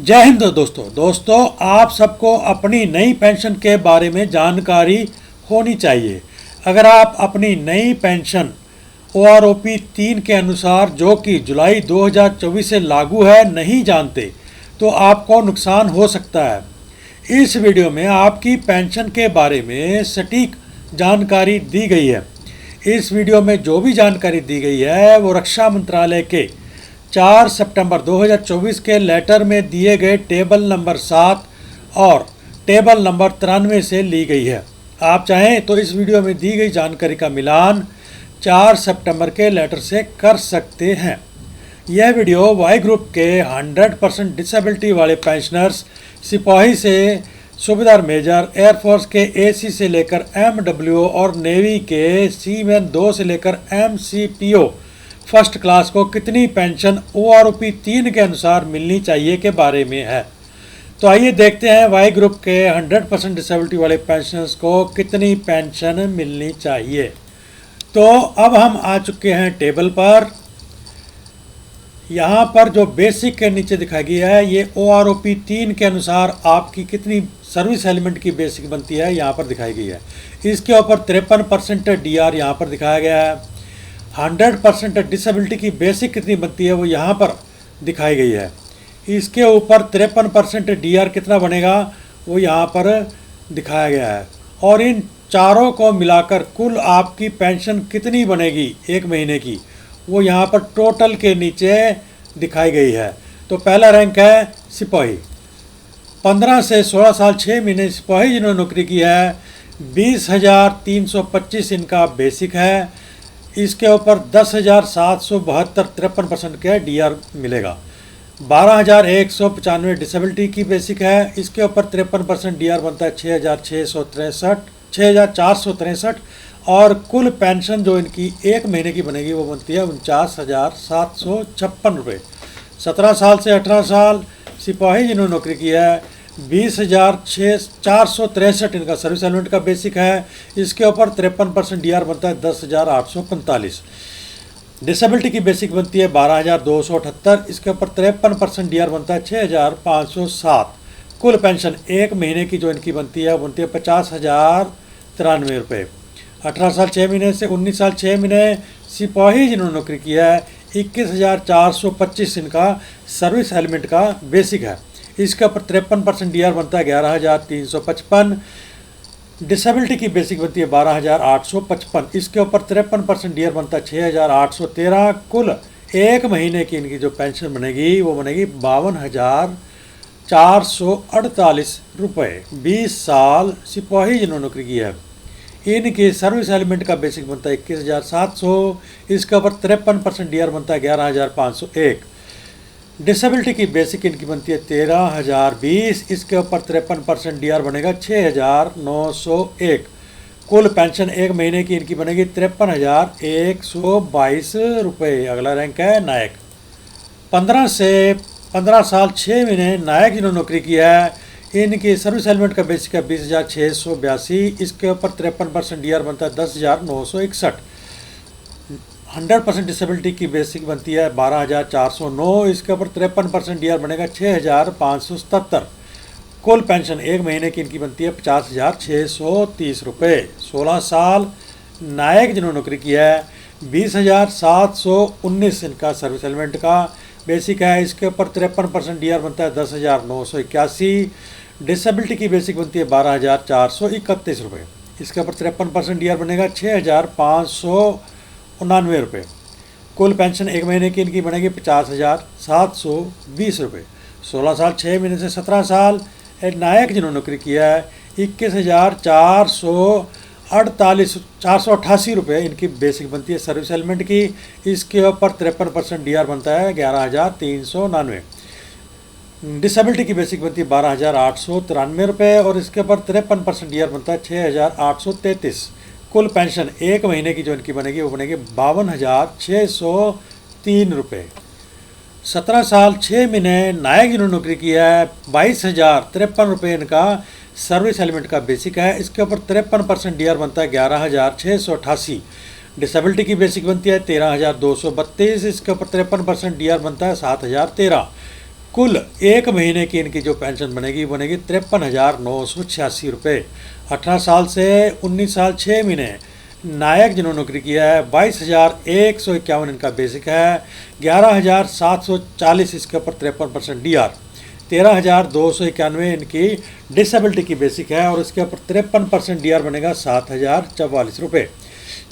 जय हिंद दोस्तों आप सबको अपनी नई पेंशन के बारे में जानकारी होनी चाहिए। अगर आप अपनी नई पेंशन OROP 3 के अनुसार जो कि जुलाई 2024 से लागू है नहीं जानते तो आपको नुकसान हो सकता है। इस वीडियो में आपकी पेंशन के बारे में सटीक जानकारी दी गई है। इस वीडियो में जो भी जानकारी दी गई है वो रक्षा मंत्रालय के 4 सितंबर 2024 के लेटर में दिए गए टेबल नंबर 7 और टेबल नंबर 93 से ली गई है। आप चाहें तो इस वीडियो में दी गई जानकारी का मिलान 4 सितंबर के लेटर से कर सकते हैं। यह वीडियो वाई ग्रुप के 100% डिसेबिलिटी वाले पेंशनर्स, सिपाही से सूबेदार मेजर, एयरफोर्स के AC से लेकर MWO और नेवी के सीमैन 2 से लेकर MCPO फर्स्ट क्लास को कितनी पेंशन OROP 3 के अनुसार मिलनी चाहिए के बारे में है। तो आइए देखते हैं वाई ग्रुप के 100% डिसेबिलिटी वाले पेंशनर्स को कितनी पेंशन मिलनी चाहिए। तो अब हम आ चुके हैं टेबल पर। यहाँ पर जो बेसिक के नीचे दिखाई गई है ये OROP 3 के अनुसार आपकी कितनी सर्विस एलिमेंट की बेसिक बनती है यहाँ पर दिखाई गई है। इसके ऊपर 53% DR यहाँ पर दिखाया गया है। 100% डिसेबिलिटी की बेसिक कितनी बनती है वो यहाँ पर दिखाई गई है। इसके ऊपर 53% DR कितना बनेगा वो यहाँ पर दिखाया गया है। और इन चारों को मिलाकर कुल आपकी पेंशन कितनी बनेगी एक महीने की वो यहाँ पर टोटल के नीचे दिखाई गई है। तो पहला रैंक है सिपाही। 15 से 16 साल 6 महीने सिपाही जिन्होंने नौकरी की है 20,325 इनका बेसिक है। इसके ऊपर 10,772 53% के DR मिलेगा। 12,195 डिसेबिलिटी की बेसिक है। इसके ऊपर 53% DR बनता है 6,463 और कुल पेंशन जो इनकी एक महीने की बनेगी वो बनती है 49,756 रुपये। 17 साल से 18 साल सिपाही जिन्होंने नौकरी की है 20,463 इनका सर्विस एलिमेंट का बेसिक है। इसके ऊपर 53% DR बनता है 10,845। डिसेबिलिटी की बेसिक बनती है 12,278। इसके ऊपर 53% DR बनता है 6,507। कुल पेंशन एक महीने की जो इनकी बनती है 50,093 रुपये। 18 साल 6 महीने से 19 साल 6 महीने सिपाही जिन्होंने नौकरी किया है 21,425 इनका सर्विस एलिमेंट का बेसिक है। इसके ऊपर 53% DR बनता है 11,355। डिसेबिलिटी की बेसिक बनती है 12,855। इसके ऊपर 53% DR बनता है 6,813। कुल एक महीने की इनकी जो पेंशन बनेगी वो बनेगी 52,448 रुपये। 20 साल सिपाही जिन्होंने नौकरी की है इनकी सर्विस एलिमेंट का बेसिक बनता है 21,700। इसके ऊपर 53% DR बनता है 11,501। डिसेबिलिटी की बेसिक इनकी बनती है 13,020। इसके ऊपर 53% DR बनेगा 6,901। कुल पेंशन एक महीने की इनकी बनेगी 53,122 रुपये। अगला रैंक है नायक। 15 साल 6 महीने नायक जिन्होंने नौकरी की है इनकी सर्विस एलिमेंट का बेसिक है 20,682। इसके ऊपर 53% DR बनता है 10,961। 100% डिसेबिलिटी की बेसिक बनती है 12,409। इसके ऊपर 53% DR बनेगा 6,577। कुल पेंशन एक महीने की इनकी बनती है 50,630 रुपये। 16 साल नायक जिन्होंने नौकरी की है 20,719 इनका सर्विस एलिमेंट का बेसिक है। इसके ऊपर 53% DR बनता है 10,981। डिसेबिलिटी की बेसिक बनती है 12,431 रुपये। इसके ऊपर 53% DR बनेगा 6,599 रुपये। कुल पेंशन एक महीने की इनकी बनेगी 50,720 रुपये। 16 साल 6 महीने से 17 साल नायक जिन्होंने नौकरी किया है 21,488 रुपये इनकी बेसिक बनती है सर्विस एलिमेंट की। इसके ऊपर 53% DR बनता है 11,399। डिसेबिलिटी की बेसिक बनती है 12,893 रुपये और इसके ऊपर 53% DR बनता है 6,833। कुल पेंशन एक महीने की जो इनकी बनेगी वो बनेगी 52,603 रुपये। 17 साल 6 महीने नायक जिन्होंने नौकरी की है 22,053 रुपये इनका सर्विस एलिमेंट का बेसिक है। इसके ऊपर 53% DR बनता है 11,688। डिसेबिलिटी की बेसिक बनती है 13,232। इसके ऊपर 53% DR बनता है 7,013। कुल एक महीने की इनकी जो पेंशन बनेगी बनेगी 53,986 रुपये। 18 साल से 19 साल 6 महीने नायक जिन्होंने नौकरी किया है 22,151 इनका बेसिक है। 11,740 इसके ऊपर 53% DR। 13,291 इनकी डिसेबिलिटी की बेसिक है और इसके ऊपर 53% DR बनेगा 7,044 रुपये।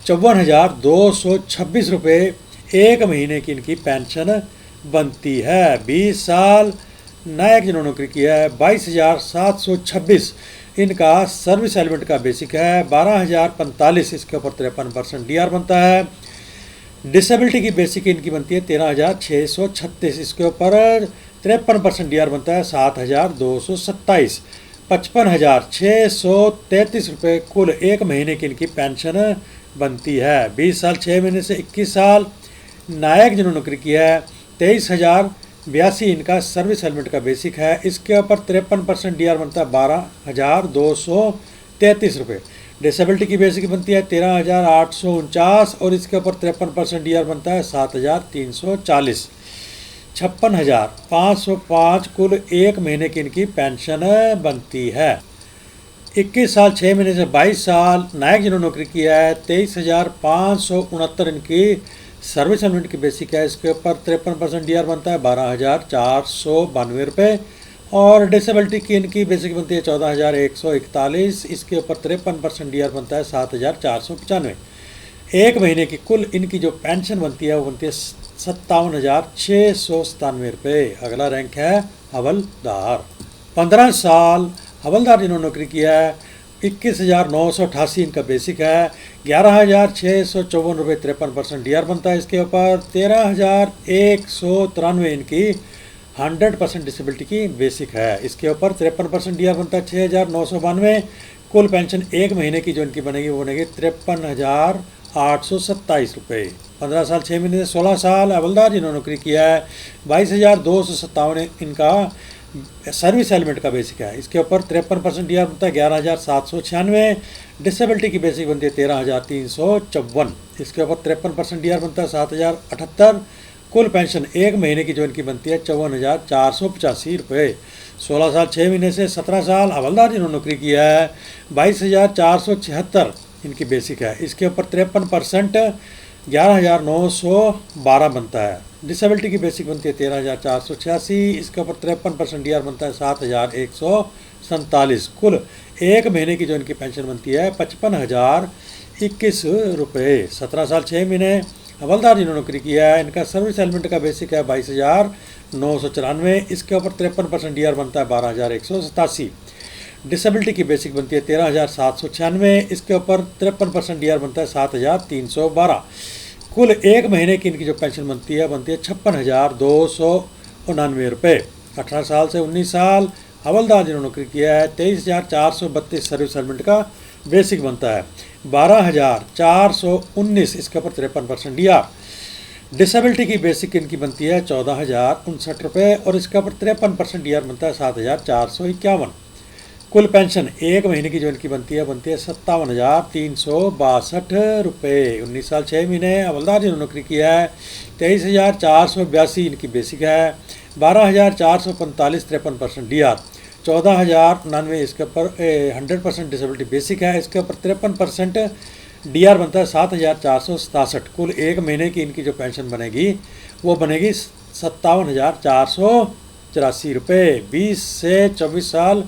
54,226 रुपये एक महीने की इनकी पेंशन बनती है। 20 साल नायक जिन्होंने नौकरी किया है 22,726 इनका सर्विस एलिमेंट का बेसिक है। 12,045 इसके ऊपर 53% DR बनता है। डिसेबिलिटी की बेसिक इनकी बनती है 13,636 इसके ऊपर 53% DR बनता है 7,227। 55,633 रुपये कुल एक महीने की इनकी पेंशन बनती है। 20 साल 6 महीने से 21 साल नायक जिन्होंने नौकरी किया है 23,082 इनका सर्विस एलिमेंट का बेसिक है। इसके ऊपर 53% DR बनता है 12,233 रुपये। डिसेबिलिटी की बेसिक बनती है 13,849 और इसके ऊपर 53% DR बनता है 7,340। 56,505 कुल एक महीने की इनकी पेंशन बनती है। 21 साल 6 महीने से 22 साल नायक जिन्होंने नौकरी किया है 23,569 इनकी सर्विस एलिमेंट की बेसिक है। इसके ऊपर 53% DR बनता है 12,492 रुपये और डिसेबिलिटी की इनकी बेसिक बनती है 14,141। इसके ऊपर 53% DR बनता है 7,495। एक महीने की कुल इनकी जो पेंशन बनती है वो बनती है 57,697 रुपये। अगला रैंक है हवलदार। 15 साल हवलदार जिन्होंने नौकरी किया है 21,988 इनका बेसिक है। 11,654 रुपये 53% DR बनता है। इसके ऊपर 13,193 इनकी 100% डिसेबिलिटी की बेसिक है। इसके ऊपर 53% DR बनता है 6,992। कुल पेंशन एक महीने की जो इनकी बनेगी वो बनेगी 53,827 रुपये। 15 साल 6 महीने से 16 साल हवलदार जिन्होंने नौकरी किया है 22,257 इनका सर्विस एलिमेंट का बेसिक है। इसके ऊपर 53% DR बनता है 11,796। डिसेबिलिटी की बेसिक बनती है 13,354। इसके ऊपर 53% DR बनता है 7,078। कुल पेंशन एक महीने की जो इनकी बनती है 54,485 रुपये। 16 साल 6 महीने से 17 साल हवलदार जिन्होंने नौकरी किया है 22,476 इनकी बेसिक है। इसके ऊपर 53% 11,912 बनता है। डिसेबिलिटी की बेसिक बनती है 13,486। इसके ऊपर 53% DR बनता है 7,147। कुल एक महीने की जो इनकी पेंशन बनती है 55,021 रुपये। 17 साल 6 महीने हवलदार जिन्होंने नौकरी किया है इनका सर्विस एलिमेंट का बेसिक है 22,994। इसके ऊपर 53% DR बनता है 12,187। डिसेबिलिटी की बेसिक बनती है 13,796। इसके ऊपर 53% DR बनता है 7,312। कुल एक महीने की इनकी जो पेंशन बनती है 56,299 रुपये। 18 साल से 19 साल हवलदार जिन्होंने नौकरी किया है 23,432 सर्विस एलिमेंट का बेसिक बनता है। 12,419 इसके ऊपर 53% DR। डिसेबिलिटी की बेसिक इनकी बनती है 14,059 रुपये और इसके ऊपर 53% DR बनता है 7,451। कुल पेंशन एक महीने की जो इनकी बनती है 57,362 रुपये। 19 साल 6 महीने हवलदार जिन्होंने नौकरी किया है 23,482 इनकी बेसिक है। 12,445 53% DR। 14,099 इसके ऊपर 100% डिसेबिलिटी बेसिक है। इसके ऊपर 53% DR बनता है 7,467। कुल एक महीने की इनकी जो पेंशन बनेगी वो बनेगी 57,484 रुपये। 20 से 24 साल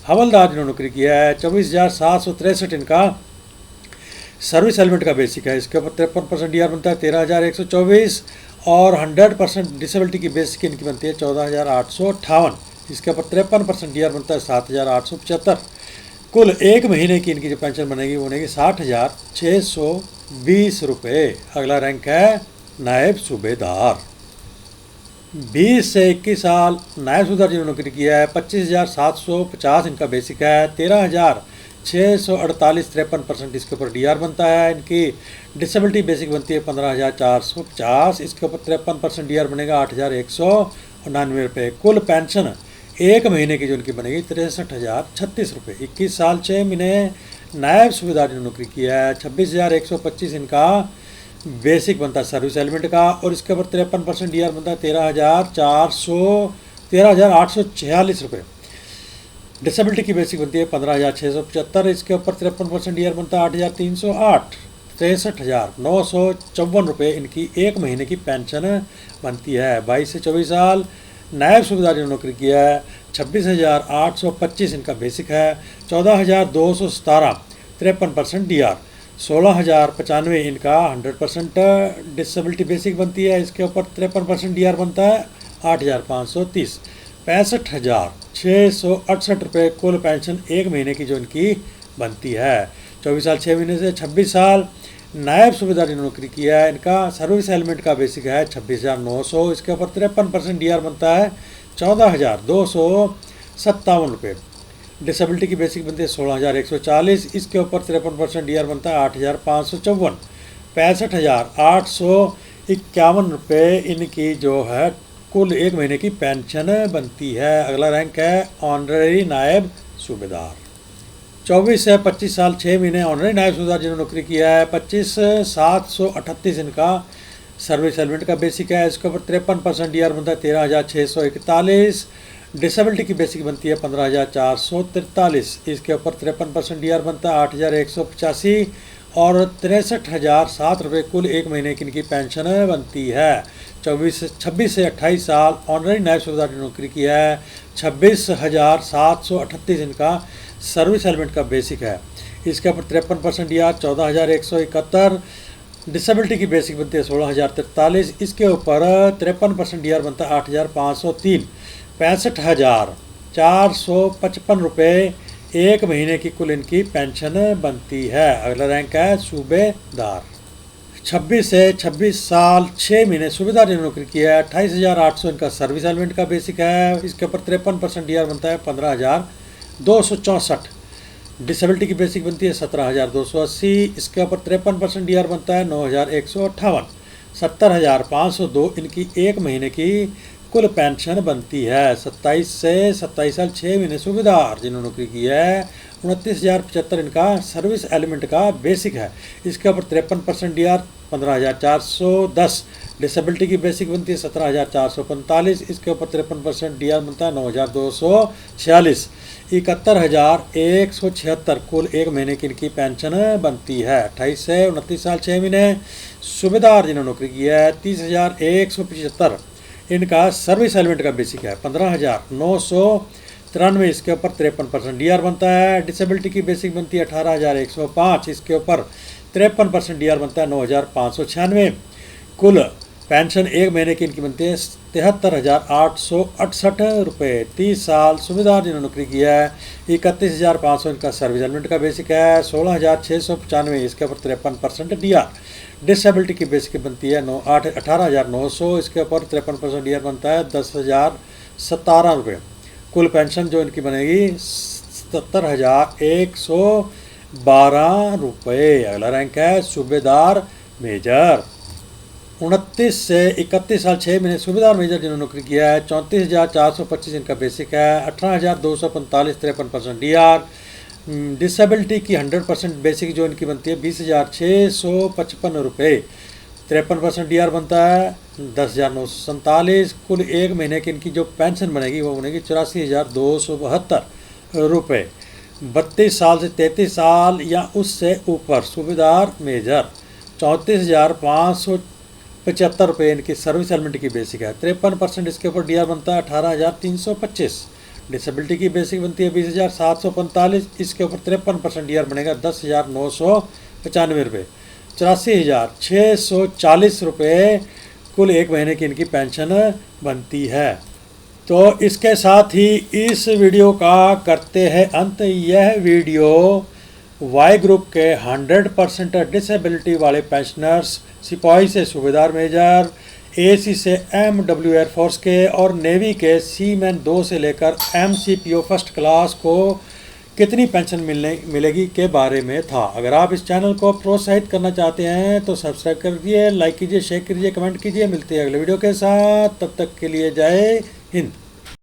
हवलदार जिन्होंने नौकरी किया है 24,763 इनका सर्विस एलिमेंट का बेसिक है। इसके ऊपर 53% DR बनता है 13,124 और 100% डिसेबिलिटी की बेसिक इनकी बनती है 14,858। इसके ऊपर 53% DR बनता है 7,875। कुल एक महीने की इनकी जो पेंशन बनेगी वो बनेगी 60,620 रुपये। अगला रैंक है नायब सूबेदार। 20 से 21 साल नायब सूबेदार जिन्होंने नौकरी किया है 25,750 इनका बेसिक है। 13,648 53% इसके ऊपर DR बनता है। इनकी डिसेबिलिटी बेसिक बनती है 15,450। इसके ऊपर 53% DR बनेगा 8,199 रुपये। कुल पेंशन एक महीने की जो इनकी बनेगी 63,036 रुपये। 21 साल 6 महीने नायब सूबेदार जिन्होंने नौकरी किया है 26,125 इनका बेसिक बनता है सर्विस एलिमेंट का और इसके ऊपर 53% DR बनता है 13,400 13,846 रुपये। डिसेबिलिटी की बेसिक बनती है 15,675, इसके ऊपर 53% ईयर बनता है 8,308। 63,954 रुपये इनकी एक महीने की पेंशन बनती है। 22 से 24 साल नायब सूबेदार ने नौकरी किया है, 26,825 इनका बेसिक है। 14,217 53% DR। 16,095 इनका 100% डिसेबिलिटी बेसिक बनती है, इसके ऊपर 53% DR बनता है 8,530। 65,668 रुपये कुल पेंशन एक महीने की जो इनकी बनती है। 24 साल 6 महीने से 26 साल नायब सूबेदार ने नौकरी किया है, इनका सर्विस एलिमेंट का बेसिक है 26,900, इसके ऊपर 53% DR बनता है 14,257 रुपये। डिसेबिलिटी की बेसिक बनती है 16,140, इसके ऊपर 53% DR बनता है 8,554। 65,851 रुपये इनकी जो है कुल एक महीने की पेंशन बनती है। अगला रैंक है ऑनररी नायब सूबेदार। 24 से 25 साल 6 महीने ऑनररी नायब सूबेदार जिन्होंने नौकरी किया है, 25,738 इनका सर्विस एलिमेंट का बेसिक है, इसके ऊपर 53% DR बनता है 13,641। डिसेबिलिटी की बेसिक बनती है 15,443, इसके ऊपर 53% DR बनता है 8,185 और 63,007 रुपये कुल एक महीने की इनकी पेंशन बनती है। 26 से 28 साल ऑनररी नायब सूबेदार ने नौकरी किया है, 26,738 इनका सर्विस एलिमेंट का बेसिक है, इसके ऊपर 53% DR 14,171। डिसेबिलिटी की बेसिक बनती है 16,043, इसके ऊपर 53% DR बनता है 8,503। 65,455 रुपये एक महीने की कुल इनकी पेंशन बनती है। अगला रैंक है सूबेदार। 26 से 26 साल 6 महीने सूबेदार ने नौकरी किया है, 28,800 इनका सर्विस एलिमेंट का बेसिक है, इसके ऊपर 53% DR बनता है 15,264। डिसेबिलिटी की बेसिक बनती है 17,280, इसके ऊपर 53% DR बनता है 9,158। 70,502 इनकी एक महीने की कुल पेंशन बनती है। 27 से 27 साल 6 महीने सूबेदार जिन्होंने नौकरी की है, 29,075 इनका सर्विस एलिमेंट का बेसिक है, इसके ऊपर 53% DR 15,410। डिसेबिलिटी की बेसिक बनती है 17,445, इसके ऊपर 53% DR बनता है 9,246। 71,176 कुल एक महीने की इनकी पेंशन बनती है। 28 से 29 साल 6 महीने सूबेदार जिन्होंने नौकरी की है, 30,175 इनका सर्विस एलिमेंट का बेसिक है, 15,993 इसके ऊपर 53% DR बनता है। डिसेबिलिटी की बेसिक बनती है 18,105, इसके ऊपर 53% DR बनता है 9,596। कुल पेंशन एक महीने की इनकी बनती है 73,868 रुपये। 30 साल सूबेदार जिन्होंने नौकरी किया है, 31,500 इनका सर्विस एलिमेंट का बेसिक है, 16,695 इसके ऊपर 53% DR। डिसेबिलिटी की बेसिक बनती है 18,900, इसके ऊपर 53% DR बनता है 10,017 रुपये। कुल पेंशन जो इनकी बनेगी 70,112 रुपये। अगला रैंक है सूबेदार मेजर। 29 से 31 साल 6 महीने सूबेदार मेजर जिन्होंने नौकरी किया है, 34,425 इनका बेसिक है, 18,245 53% DR। डिसेबिलिटी की 100% बेसिक जो इनकी बनती है 20,655 रुपये, 53% DR बनता है 10,947। कुल एक महीने की इनकी जो पेंशन बनेगी वो बनेगी 84,272 रुपये। 32 साल से 33 साल या उससे ऊपर सूबेदार मेजर 34,575 रुपये इनकी सर्विस एलिमेंट की बेसिक है, 53% इसके ऊपर DR बनता है 18,325। डिसेबिलिटी की बेसिक बनती है 20,745, इसके ऊपर 53% DR बनेगा 10,995 रुपये। 84,640 रुपये कुल एक महीने की इनकी पेंशन बनती है। तो इसके साथ ही इस वीडियो का करते हैं अंत। यह वीडियो वाई ग्रुप के 100% डिसेबिलिटी वाले पेंशनर्स, सिपाही से सूबेदार मेजर, AC से MW एयरफोर्स के और नेवी के सीमैन 2 से लेकर MCPO फर्स्ट क्लास को कितनी पेंशन मिलेगी के बारे में था। अगर आप इस चैनल को प्रोत्साहित करना चाहते हैं तो सब्सक्राइब कर दीजिए, लाइक कीजिए, शेयर कीजिए, कमेंट कीजिए। मिलते हैं अगले वीडियो के साथ, तब तक के लिए जय हिंद।